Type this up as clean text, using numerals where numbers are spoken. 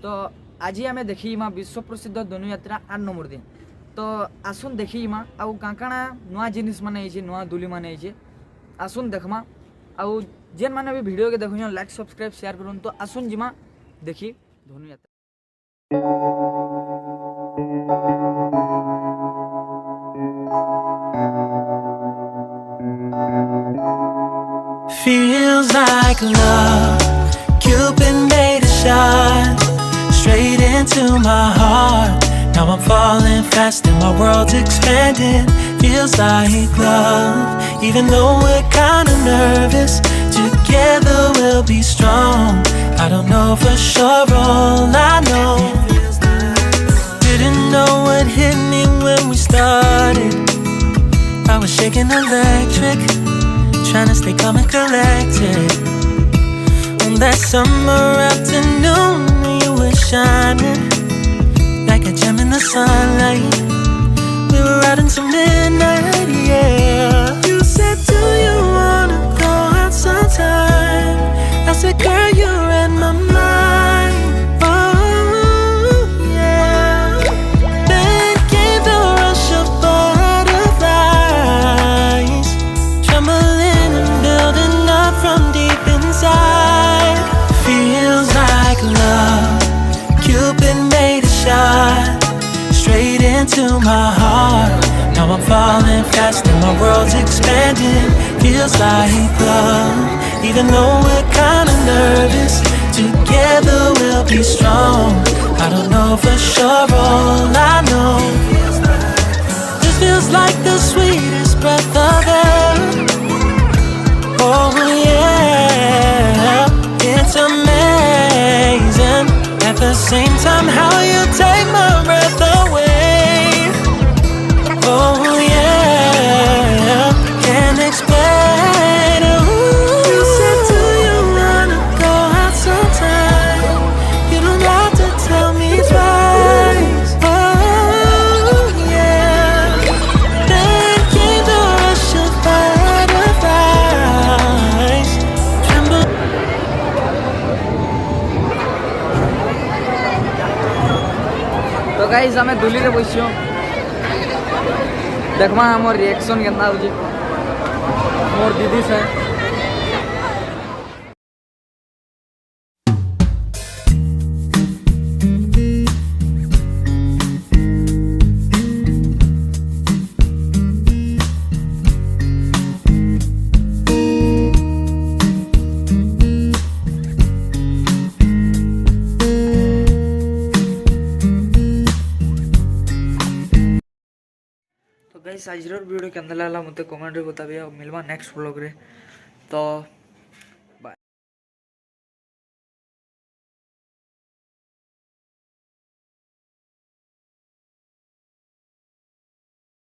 तो आज आम देखा विश्व प्रसिद्ध धनुयात्रा 8 नंबर दिन तो आसुन देखा आउ काଣା नुआ जिनिस माने नुआ दुली माने आसुन देखमा आउ जेन माने भी वीडियो के देखुन लाइक सब्सक्राइब शेयर करूँ तो आसुन जिमा देखी Dhanuyatra. Feels like love, Cupid made a shot straight into my heart. Now I'm falling fast and my world's expanding. Feels like love, even though we're kinda nervous. Together we'll be strong. I don't know for sure, all I know. Didn't know what hit me when we started. I was shaking electric, trying to stay calm and collected. On that summer afternoon, you were shining like a gem in the sunlight. We were out until midnight, yeah. You said, do you wanna go out sometime? I said, girl, you read my mind. Oh, yeah. Then came the rush of butterflies, trembling and building up from deep inside. Feels like love, Cupid made a shot straight into my heart. Now I'm falling fast and my world's expanding. Feels like love, even though we're kinda nervous. Together we'll be strong. I don't know for sure, all I know. This feels like the sweetest breath of air. Oh yeah, it's amazing. At the same time, how you take my breath away. Oh yeah, can't explain. Ooh. You said, do you wanna go out sometime? You don't have to tell me twice. Oh yeah. Then came the rush of butterflies, tremble. तो guys आम दुली रे बस देखमा हमर reaction केतना हो मोर दीदी से। Guys आज वीडियो के अंदर लगा मत कमेंट रे बताबी मिलवा नेक्स्ट व्लॉग रे। तो